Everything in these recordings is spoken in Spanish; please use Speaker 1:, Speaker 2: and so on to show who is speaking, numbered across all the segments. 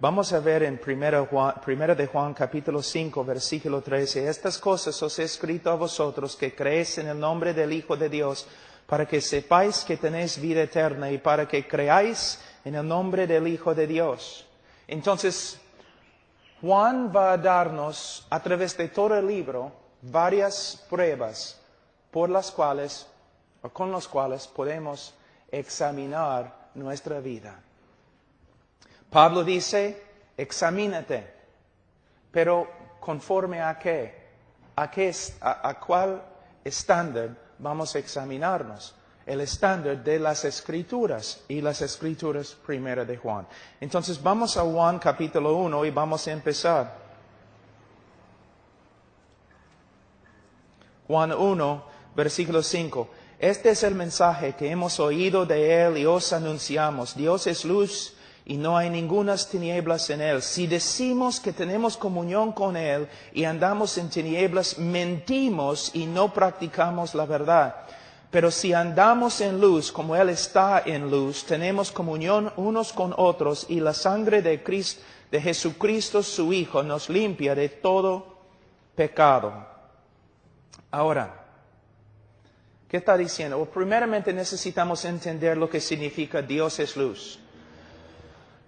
Speaker 1: Vamos a ver en Primera de Juan capítulo 5, versículo 13. Estas cosas os he escrito a vosotros que creéis en el nombre del Hijo de Dios, para que sepáis que tenéis vida eterna y para que creáis en el nombre del Hijo de Dios. Entonces, Juan va a darnos, a través de todo el libro, varias pruebas por las cuales, o con las cuales podemos examinar nuestra vida. Pablo dice, examínate, pero ¿conforme a qué? ¿A cuál estándar vamos a examinarnos? El estándar de las Escrituras, y las Escrituras primera de Juan. Entonces vamos a Juan capítulo 1 y vamos a empezar. Juan 1, versículo 5. Este es el mensaje que hemos oído de Él y os anunciamos. Dios es luz y no hay ningunas tinieblas en Él. Si decimos que tenemos comunión con Él y andamos en tinieblas, mentimos y no practicamos la verdad. Pero si andamos en luz, como Él está en luz, tenemos comunión unos con otros y la sangre de Jesucristo, su Hijo, nos limpia de todo pecado. Ahora, ¿qué está diciendo? Well, primeramente necesitamos entender lo que significa Dios es luz.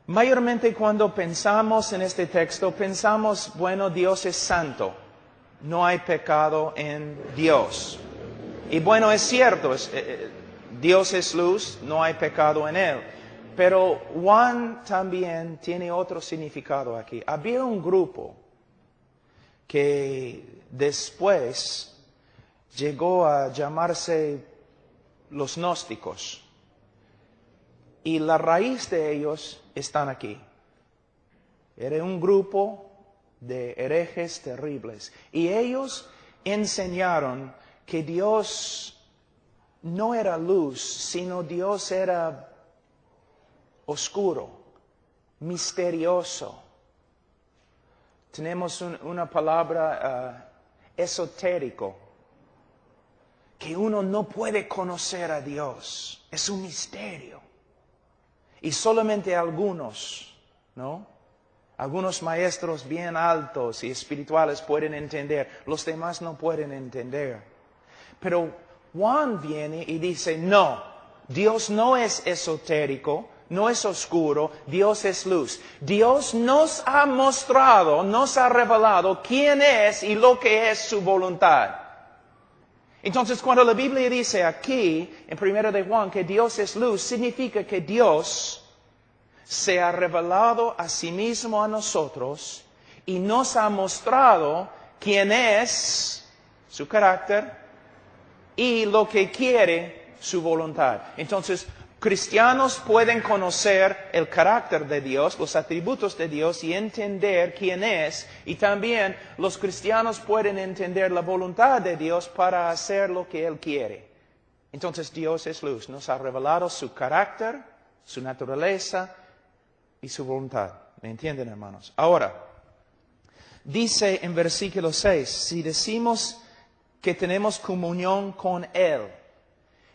Speaker 1: Mayormente cuando pensamos en este texto, pensamos, bueno, Dios es santo, no hay pecado en Dios. Y bueno, es cierto, Dios es luz, no hay pecado en Él. Pero Juan también tiene otro significado aquí. Había un grupo que después llegó a llamarse los gnósticos. Y la raíz de ellos están aquí. Era un grupo de herejes terribles. Y ellos enseñaron que Dios no era luz, sino Dios era oscuro, misterioso. Tenemos una palabra esotérico, que uno no puede conocer a Dios. Es un misterio. Y solamente algunos, ¿no? Algunos maestros bien altos y espirituales pueden entender. Los demás no pueden entender. Pero Juan viene y dice, no, Dios no es esotérico, no es oscuro, Dios es luz. Dios nos ha mostrado, nos ha revelado quién es y lo que es su voluntad. Entonces, cuando la Biblia dice aquí, en 1 de Juan, que Dios es luz, significa que Dios se ha revelado a sí mismo a nosotros y nos ha mostrado quién es, su carácter y lo que quiere, su voluntad. Entonces, cristianos pueden conocer el carácter de Dios, los atributos de Dios y entender quién es. Y también los cristianos pueden entender la voluntad de Dios para hacer lo que Él quiere. Entonces Dios es luz, nos ha revelado su carácter, su naturaleza y su voluntad. ¿Me entienden, hermanos? Ahora, dice en versículo 6, si decimos que tenemos comunión con Él.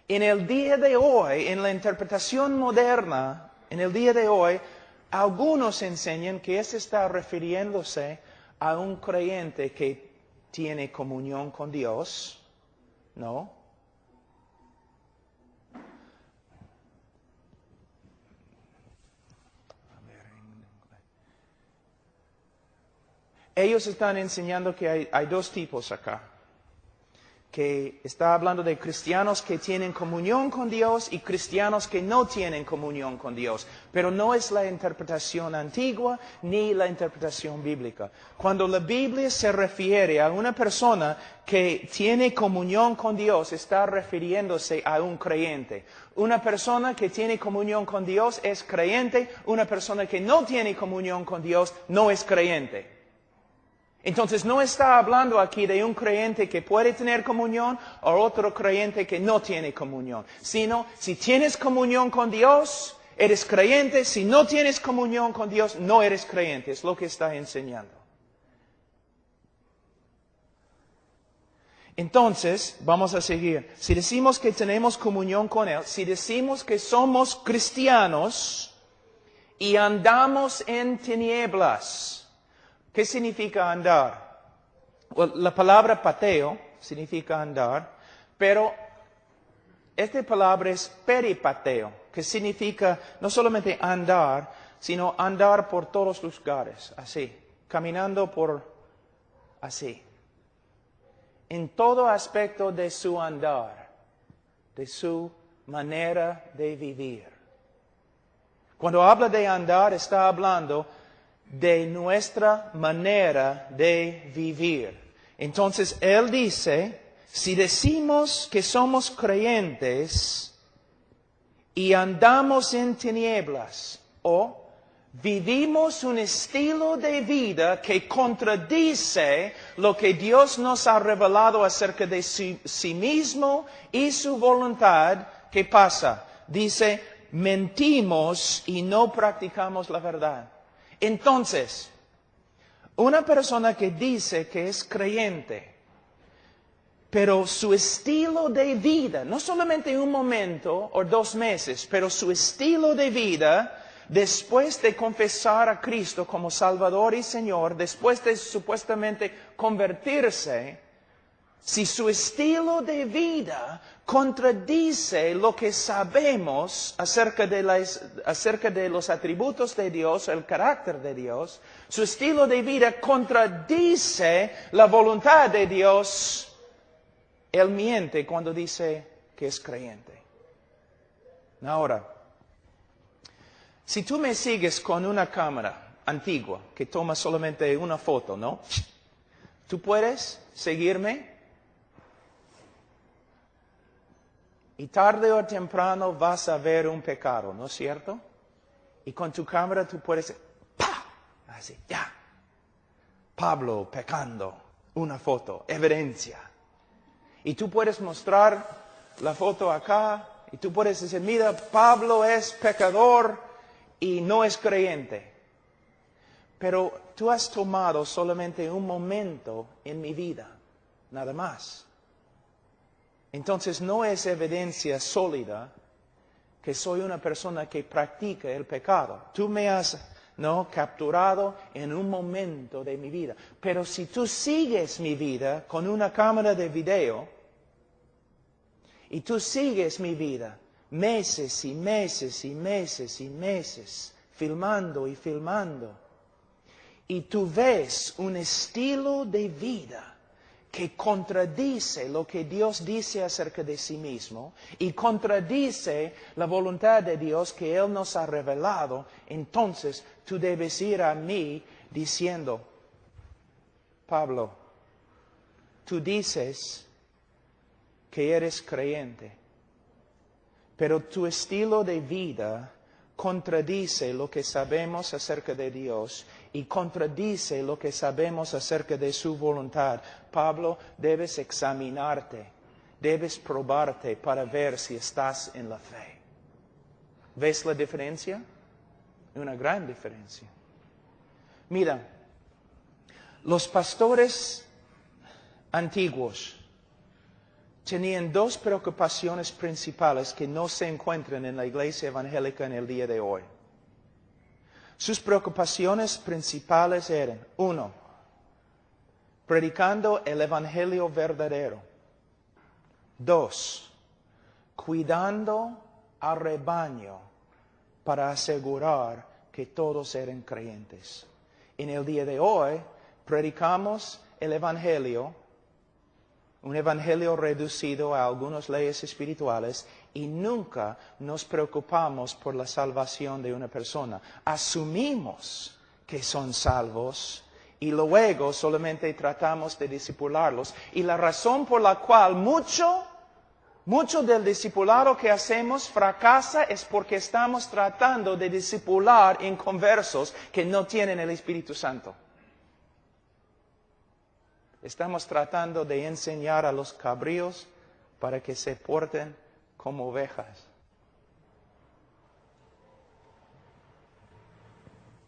Speaker 1: En el día de hoy, en la interpretación moderna, en el día de hoy, algunos enseñan que eso está refiriéndose a un creyente que tiene comunión con Dios, ¿no? Ellos están enseñando que hay dos tipos acá. Que está hablando de cristianos que tienen comunión con Dios y cristianos que no tienen comunión con Dios. Pero no es la interpretación antigua ni la interpretación bíblica. Cuando la Biblia se refiere a una persona que tiene comunión con Dios, está refiriéndose a un creyente. Una persona que tiene comunión con Dios es creyente. Una persona que no tiene comunión con Dios no es creyente. Entonces no está hablando aquí de un creyente que puede tener comunión o otro creyente que no tiene comunión. Sino, si tienes comunión con Dios, eres creyente. Si no tienes comunión con Dios, no eres creyente. Es lo que está enseñando. Entonces, vamos a seguir. Si decimos que tenemos comunión con Él, si decimos que somos cristianos y andamos en tinieblas. ¿Qué significa andar? Well, la palabra pateo significa andar, pero esta palabra es peripateo, que significa no solamente andar, sino andar por todos los lugares, así, caminando así. En todo aspecto de su andar, de su manera de vivir. Cuando habla de andar, está hablando de nuestra manera de vivir. Entonces, él dice, si decimos que somos creyentes y andamos en tinieblas, o vivimos un estilo de vida que contradice lo que Dios nos ha revelado acerca de sí mismo y su voluntad, ¿qué pasa? Dice, mentimos y no practicamos la verdad. Entonces, una persona que dice que es creyente, pero su estilo de vida, no solamente un momento o 2 meses, pero su estilo de vida, después de confesar a Cristo como Salvador y Señor, después de supuestamente convertirse, si su estilo de vida contradice lo que sabemos acerca de los atributos de Dios, el carácter de Dios, su estilo de vida contradice la voluntad de Dios, él miente cuando dice que es creyente. Ahora, si tú me sigues con una cámara antigua que toma solamente una foto, ¿no? ¿Tú puedes seguirme? Y tarde o temprano vas a ver un pecado, ¿no es cierto? Y con tu cámara tú puedes, ¡pah! Así, ya. Pablo pecando, una foto, evidencia. Y tú puedes mostrar la foto acá, y tú puedes decir, mira, Pablo es pecador y no es creyente. Pero tú has tomado solamente un momento en mi vida, nada más. Entonces no es evidencia sólida que soy una persona que practica el pecado. Tú me has capturado en un momento de mi vida. Pero si tú sigues mi vida con una cámara de video, y tú sigues mi vida meses y meses y meses y meses, filmando y filmando, y tú ves un estilo de vida que contradice lo que Dios dice acerca de sí mismo y contradice la voluntad de Dios que Él nos ha revelado, entonces tú debes ir a mí diciendo, Pablo, tú dices que eres creyente, pero tu estilo de vida contradice lo que sabemos acerca de Dios y contradice lo que sabemos acerca de su voluntad. Pablo, debes examinarte, debes probarte para ver si estás en la fe. ¿Ves la diferencia? Una gran diferencia. Mira, los pastores antiguos tenían 2 preocupaciones principales que no se encuentran en la iglesia evangélica en el día de hoy. Sus preocupaciones principales eran, 1, predicando el evangelio verdadero. 2, cuidando al rebaño para asegurar que todos eran creyentes. En el día de hoy, predicamos el evangelio, un evangelio reducido a algunas leyes espirituales, y nunca nos preocupamos por la salvación de una persona. Asumimos que son salvos y luego solamente tratamos de discipularlos. Y la razón por la cual mucho del discipulado que hacemos fracasa es porque estamos tratando de discipular inconversos que no tienen el Espíritu Santo. Estamos tratando de enseñar a los cabríos para que se porten como ovejas.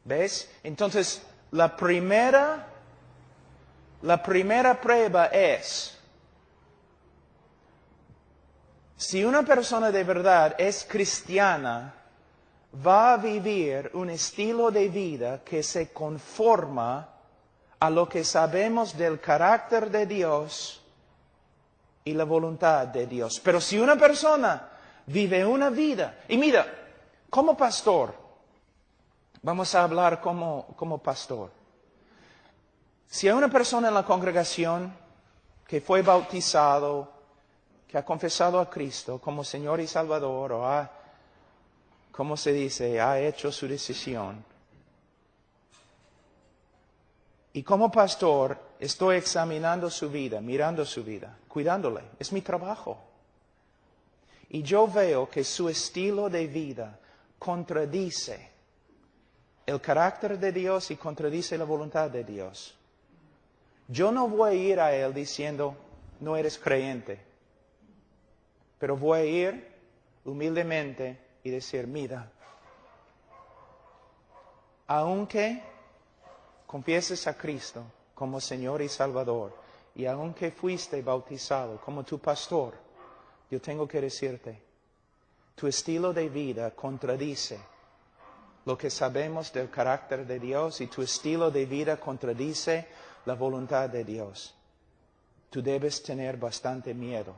Speaker 1: ¿Ves? Entonces, la primera prueba es, si una persona de verdad es cristiana, va a vivir un estilo de vida que se conforma a lo que sabemos del carácter de Dios y la voluntad de Dios. Pero si una persona vive una vida, y mira, como pastor, vamos a hablar como pastor. Si hay una persona en la congregación que fue bautizado, que ha confesado a Cristo como Señor y Salvador, o ha, ¿cómo se dice?, ha hecho su decisión. Y como pastor estoy examinando su vida, mirando su vida, cuidándole. Es mi trabajo. Y yo veo que su estilo de vida contradice el carácter de Dios y contradice la voluntad de Dios. Yo no voy a ir a él diciendo, no eres creyente. Pero voy a ir humildemente y decir, mira, aunque confieses a Cristo como Señor y Salvador, y aunque fuiste bautizado como tu pastor, yo tengo que decirte, tu estilo de vida contradice lo que sabemos del carácter de Dios, y tu estilo de vida contradice la voluntad de Dios. Tú debes tener bastante miedo.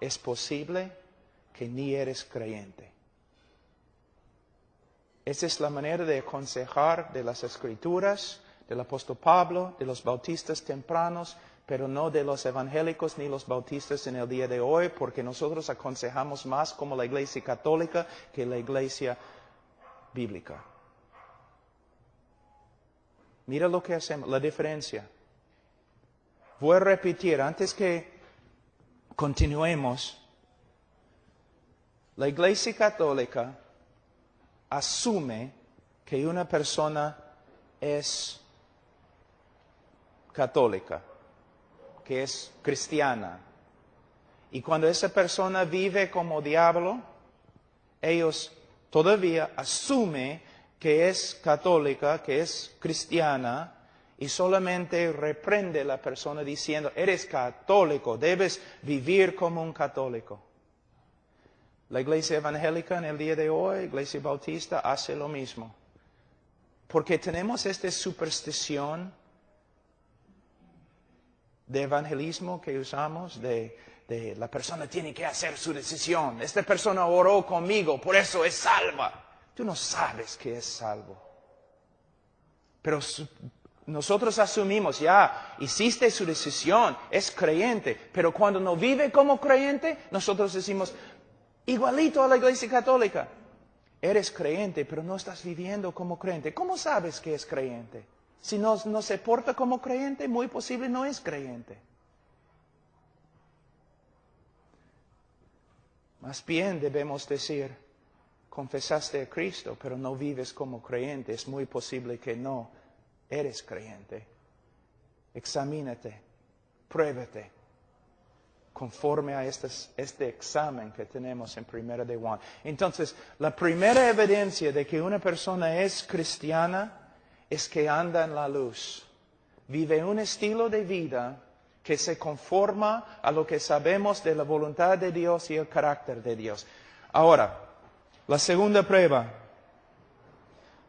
Speaker 1: Es posible que ni eres creyente. Esa es la manera de aconsejar de las Escrituras, del apóstol Pablo, de los bautistas tempranos, pero no de los evangélicos ni los bautistas en el día de hoy, porque nosotros aconsejamos más como la Iglesia católica que la Iglesia bíblica. Mira lo que hacemos, la diferencia. Voy a repetir, antes que continuemos, la Iglesia católica asume que una persona es católica, que es cristiana. Y cuando esa persona vive como diablo, ellos todavía asumen que es católica, que es cristiana, y solamente reprende a la persona diciendo, eres católico, debes vivir como un católico. La iglesia evangélica en el día de hoy, iglesia bautista, hace lo mismo. Porque tenemos esta superstición de evangelismo que usamos, de la persona tiene que hacer su decisión. Esta persona oró conmigo, por eso es salva. Tú no sabes que es salvo. Pero nosotros asumimos, ya hiciste su decisión, es creyente. Pero cuando no vive como creyente, nosotros decimos, igualito a la iglesia católica. Eres creyente, pero no estás viviendo como creyente. ¿Cómo sabes que es creyente? Si no se porta como creyente, muy posible no es creyente. Más bien debemos decir, confesaste a Cristo, pero no vives como creyente. Es muy posible que no eres creyente. Examínate, pruébate, conforme a este examen que tenemos en 1 de Juan. Entonces, la primera evidencia de que una persona es cristiana es que anda en la luz. Vive un estilo de vida que se conforma a lo que sabemos de la voluntad de Dios y el carácter de Dios. Ahora, la segunda prueba,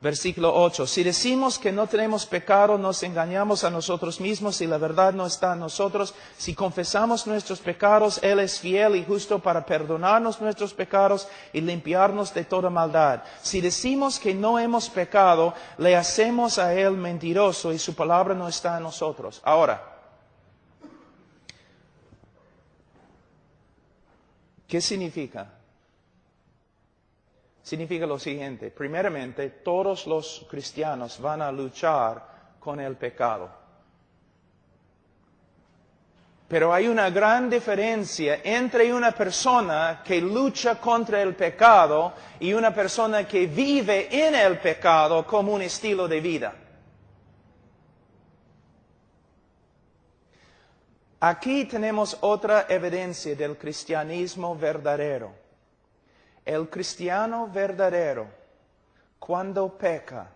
Speaker 1: versículo 8. Si decimos que no tenemos pecado, nos engañamos a nosotros mismos y la verdad no está en nosotros. Si confesamos nuestros pecados, Él es fiel y justo para perdonarnos nuestros pecados y limpiarnos de toda maldad. Si decimos que no hemos pecado, le hacemos a Él mentiroso y su palabra no está en nosotros. Ahora, ¿qué significa? Significa lo siguiente. Primeramente, todos los cristianos van a luchar con el pecado. Pero hay una gran diferencia entre una persona que lucha contra el pecado y una persona que vive en el pecado como un estilo de vida. Aquí tenemos otra evidencia del cristianismo verdadero. El cristiano verdadero, cuando peca,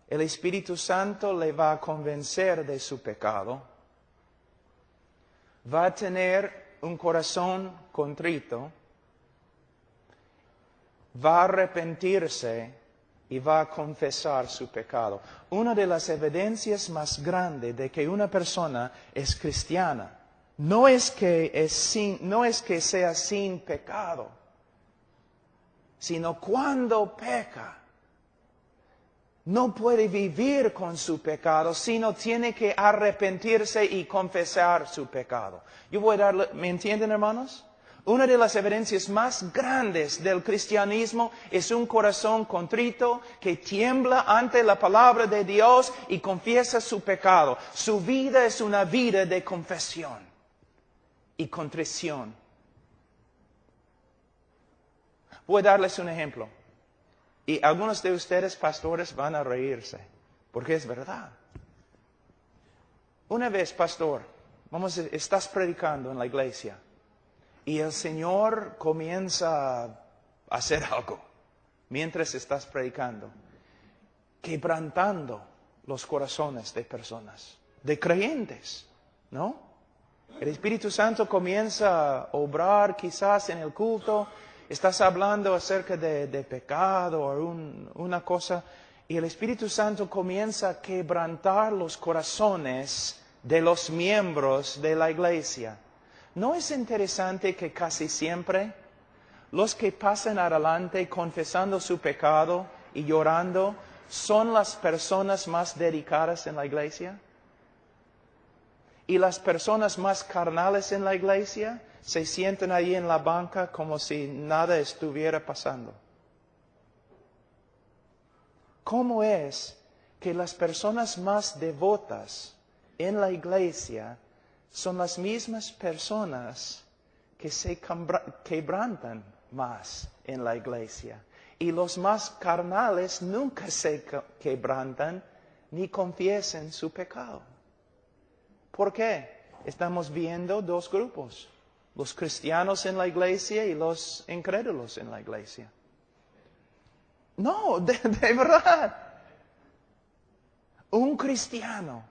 Speaker 1: el Espíritu Santo le va a convencer de su pecado, va a tener un corazón contrito va a arrepentirse y va a confesar su pecado. Una de las evidencias más grandes de que una persona es cristiana no es que sea sin pecado, sino cuando peca. No puede vivir con su pecado, sino tiene que arrepentirse y confesar su pecado. ¿Me entienden, hermanos? Una de las evidencias más grandes del cristianismo es un corazón contrito que tiembla ante la palabra de Dios y confiesa su pecado. Su vida es una vida de confesión y contrición. Voy a darles un ejemplo. Y algunos de ustedes, pastores, van a reírse, porque es verdad. Una vez, pastor, estás predicando en la iglesia y el Señor comienza a hacer algo mientras estás predicando, quebrantando los corazones de personas, de creyentes, ¿no? El Espíritu Santo comienza a obrar quizás en el culto. Estás hablando acerca de pecado o una cosa, y el Espíritu Santo comienza a quebrantar los corazones de los miembros de la iglesia. ¿No es interesante que casi siempre los que pasan adelante confesando su pecado y llorando son las personas más dedicadas en la iglesia? Y las personas más carnales en la iglesia se sientan ahí en la banca como si nada estuviera pasando. ¿Cómo es que las personas más devotas en la iglesia son las mismas personas que se quebrantan más en la iglesia? Y los más carnales nunca se quebrantan ni confiesan su pecado. ¿Por qué? Estamos viendo dos grupos. Los cristianos en la iglesia y los incrédulos en la iglesia. No, de verdad. Un cristiano,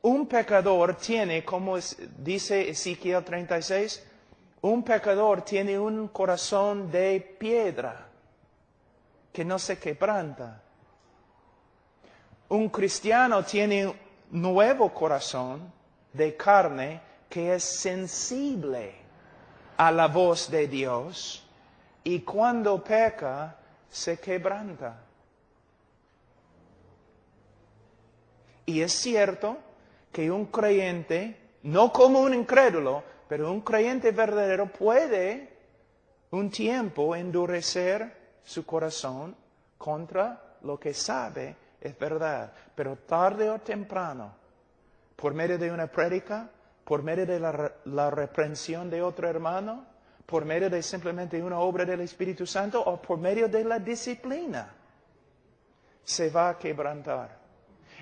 Speaker 1: un pecador tiene, como dice Ezequiel 36, un pecador tiene un corazón de piedra que no se quebranta. Un cristiano tiene un nuevo corazón de carne que es sensible a la voz de Dios y cuando peca se quebranta. Y es cierto que un creyente, no como un incrédulo, pero un creyente verdadero puede un tiempo endurecer su corazón contra lo que sabe es verdad, pero tarde o temprano, por medio de una prédica, por medio de la reprensión de otro hermano, por medio de simplemente una obra del Espíritu Santo o por medio de la disciplina, se va a quebrantar.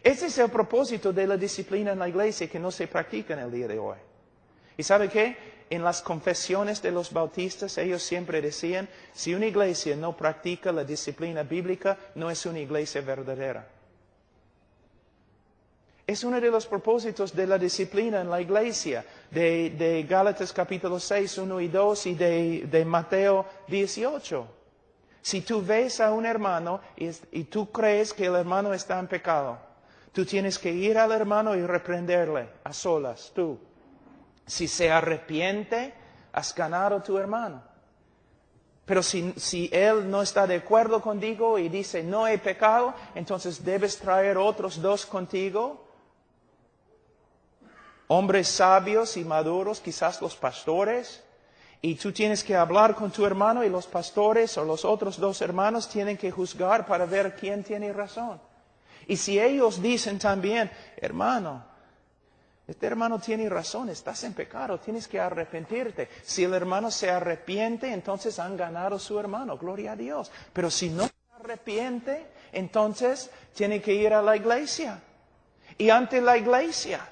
Speaker 1: Ese es el propósito de la disciplina en la iglesia que no se practica en el día de hoy. ¿Y sabe qué? En las confesiones de los bautistas ellos siempre decían, si una iglesia no practica la disciplina bíblica, no es una iglesia verdadera. Es uno de los propósitos de la disciplina en la iglesia, de Gálatas capítulo 6, 1 y 2 y de Mateo 18. Si tú ves a un hermano y tú crees que el hermano está en pecado, tú tienes que ir al hermano y reprenderle a solas, tú. Si se arrepiente, has ganado a tu hermano. Pero si él no está de acuerdo contigo y dice no he pecado, entonces debes traer otros dos contigo. Hombres sabios y maduros, quizás los pastores, y tú tienes que hablar con tu hermano y los pastores o los otros dos hermanos tienen que juzgar para ver quién tiene razón. Y si ellos dicen también, hermano, este hermano tiene razón, estás en pecado, tienes que arrepentirte. Si el hermano se arrepiente, entonces han ganado a su hermano, gloria a Dios. Pero si no se arrepiente, entonces tiene que ir a la iglesia. Y ante la iglesia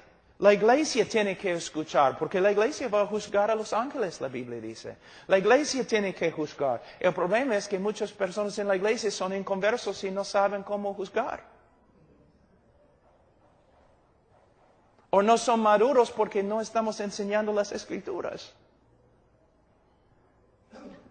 Speaker 1: tiene que escuchar, porque la iglesia va a juzgar a los ángeles, la Biblia dice. La iglesia tiene que juzgar. El problema es que muchas personas en la iglesia son inconversos y no saben cómo juzgar. O no son maduros porque no estamos enseñando las Escrituras.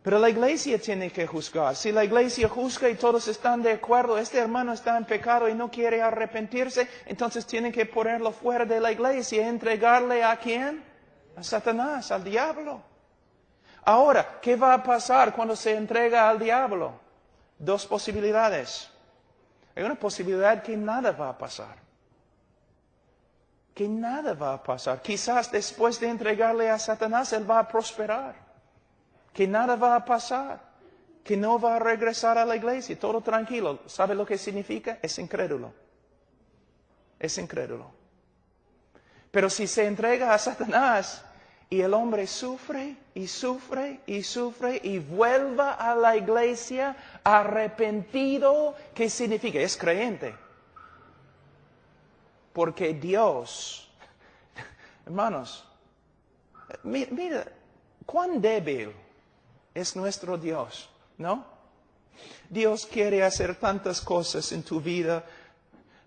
Speaker 1: Pero la iglesia tiene que juzgar. Si la iglesia juzga y todos están de acuerdo, este hermano está en pecado y no quiere arrepentirse, entonces tienen que ponerlo fuera de la iglesia y entregarle ¿a quién? A Satanás, al diablo. Ahora, ¿qué va a pasar cuando se entrega al diablo? Dos posibilidades. Hay una posibilidad que nada va a pasar. Que nada va a pasar. Quizás después de entregarle a Satanás, él va a prosperar. Que nada va a pasar. Que no va a regresar a la iglesia. Todo tranquilo. ¿Sabe lo que significa? Es incrédulo. Es incrédulo. Pero si se entrega a Satanás y el hombre sufre y sufre y sufre y vuelva a la iglesia arrepentido, ¿qué significa? Es creyente. Porque Dios, hermanos, mira, cuán débil es nuestro Dios, ¿no? Dios quiere hacer tantas cosas en tu vida,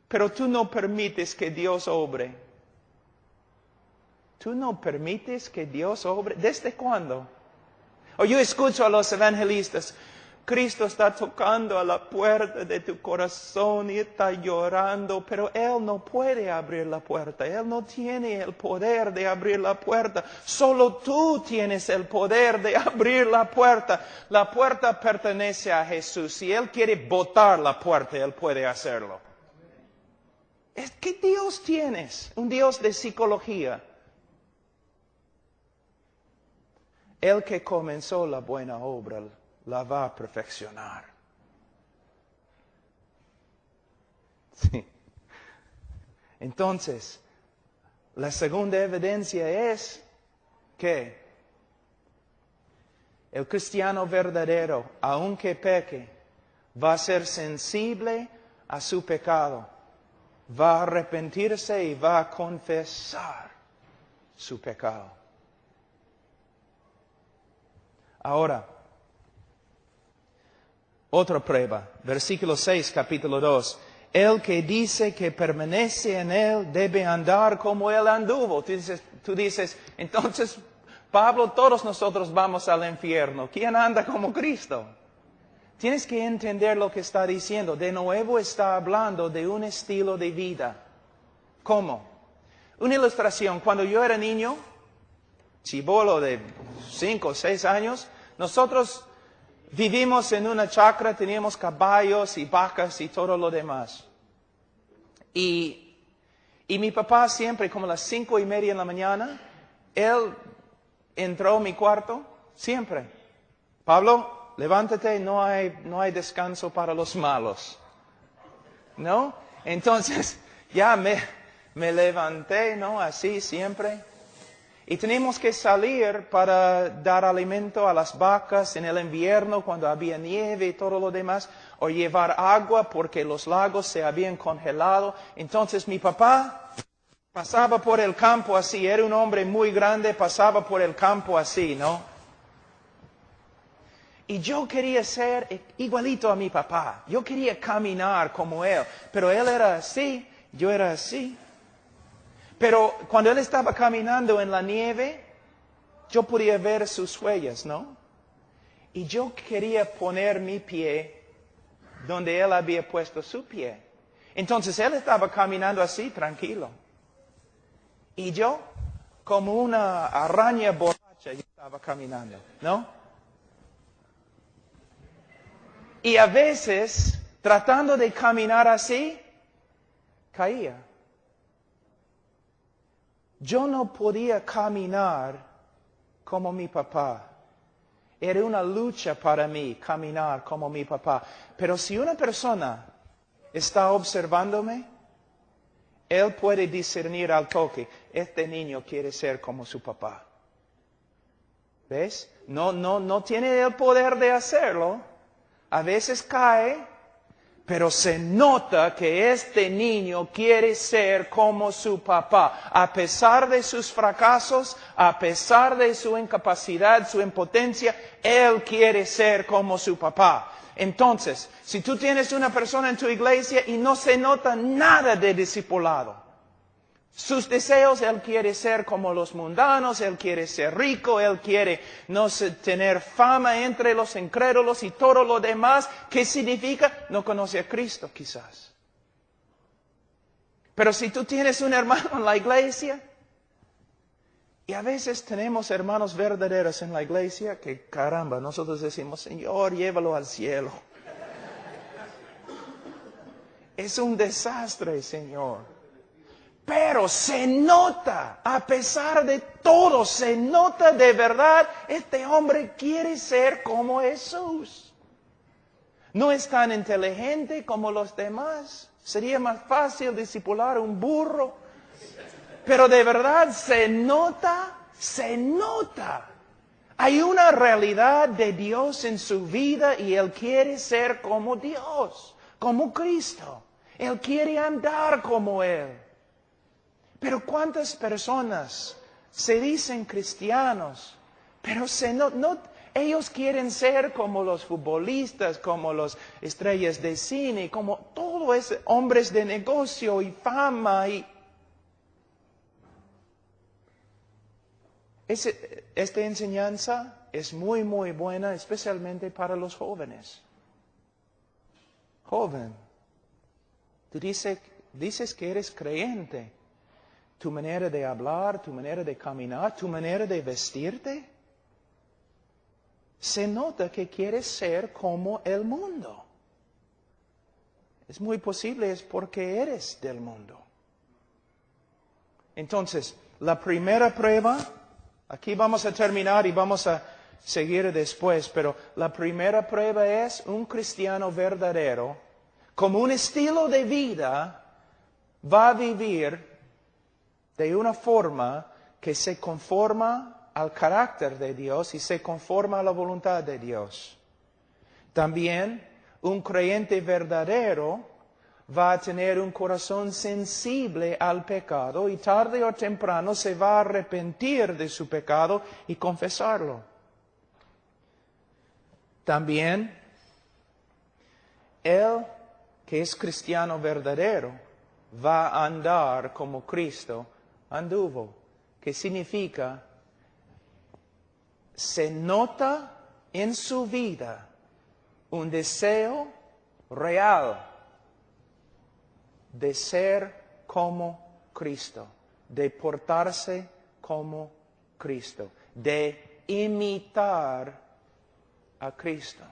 Speaker 1: pero tú no permites que Dios obre. ¿Tú no permites que Dios obre? ¿Desde cuándo? O yo escucho a los evangelistas, Cristo está tocando a la puerta de tu corazón y está llorando, pero Él no puede abrir la puerta. Él no tiene el poder de abrir la puerta. Solo tú tienes el poder de abrir la puerta. La puerta pertenece a Jesús. Si Él quiere botar la puerta, Él puede hacerlo. ¿Qué Dios tienes? Un Dios de psicología. El que comenzó la buena obra la va a perfeccionar. Sí. Entonces, la segunda evidencia es que el cristiano verdadero, aunque peque, va a ser sensible a su pecado, va a arrepentirse y va a confesar su pecado. Ahora, otra prueba, versículo 6, capítulo 2. El que dice que permanece en Él debe andar como Él anduvo. Tú dices, entonces, Pablo, todos nosotros vamos al infierno. ¿Quién anda como Cristo? Tienes que entender lo que está diciendo. De nuevo está hablando de un estilo de vida. ¿Cómo? Una ilustración. Cuando yo era niño, chibolo de 5 o 6 años, nosotros vivimos en una chacra, teníamos caballos y vacas y todo lo demás. Y mi papá siempre, como a las 5:30 en la mañana, él entró a mi cuarto, siempre. Pablo, levántate, no hay descanso para los malos. ¿No? Entonces, ya me levanté, ¿no? Así siempre. Y teníamos que salir para dar alimento a las vacas en el invierno cuando había nieve y todo lo demás, o llevar agua porque los lagos se habían congelado. Entonces mi papá pasaba por el campo así, era un hombre muy grande, pasaba por el campo así, ¿no? Y yo quería ser igualito a mi papá, yo quería caminar como él, pero él era así, yo era así. Pero cuando él estaba caminando en la nieve, yo podía ver sus huellas, ¿no? Y yo quería poner mi pie donde él había puesto su pie. Entonces él estaba caminando así, tranquilo. Y yo, como una araña borracha, yo estaba caminando, ¿no? Y a veces, tratando de caminar así, caía. Yo no podía caminar como mi papá. Era una lucha para mí caminar como mi papá. Pero si una persona está observándome, él puede discernir al toque, este niño quiere ser como su papá. ¿Ves? No tiene el poder de hacerlo. A veces cae. Pero se nota que este niño quiere ser como su papá. A pesar de sus fracasos, a pesar de su incapacidad, su impotencia, él quiere ser como su papá. Entonces, si tú tienes una persona en tu iglesia y no se nota nada de discipulado, Sus deseos, él quiere ser como los mundanos, él quiere ser rico, él quiere no tener fama entre los incrédulos y todo lo demás. ¿Qué significa? No conoce a Cristo, quizás. Pero si tú tienes un hermano en la iglesia, y a veces tenemos hermanos verdaderos en la iglesia, que caramba, nosotros decimos, Señor, llévalo al cielo. Es un desastre, Señor. Pero se nota, a pesar de todo, se nota de verdad, este hombre quiere ser como Jesús. No es tan inteligente como los demás. Sería más fácil discipular un burro. Pero de verdad se nota, se nota. Hay una realidad de Dios en su vida y Él quiere ser como Dios, como Cristo. Él quiere andar como Él. Pero ¿cuántas personas se dicen cristianos, pero ellos quieren ser como los futbolistas, como los estrellas de cine, como todos esos hombres de negocio y fama? Esta enseñanza es muy, muy buena, especialmente para los jóvenes. Joven, tú dices que eres creyente. Tu manera de hablar, tu manera de caminar, tu manera de vestirte, se nota que quieres ser como el mundo. Es muy posible, es porque eres del mundo. Entonces, la primera prueba, aquí vamos a terminar y vamos a seguir después, pero la primera prueba es un cristiano verdadero, como un estilo de vida, va a vivir de una forma que se conforma al carácter de Dios y se conforma a la voluntad de Dios. También un creyente verdadero va a tener un corazón sensible al pecado y tarde o temprano se va a arrepentir de su pecado y confesarlo. También él, que es cristiano verdadero, va a andar como Cristo anduvo, que significa, se nota en su vida un deseo real de ser como Cristo, de portarse como Cristo, de imitar a Cristo.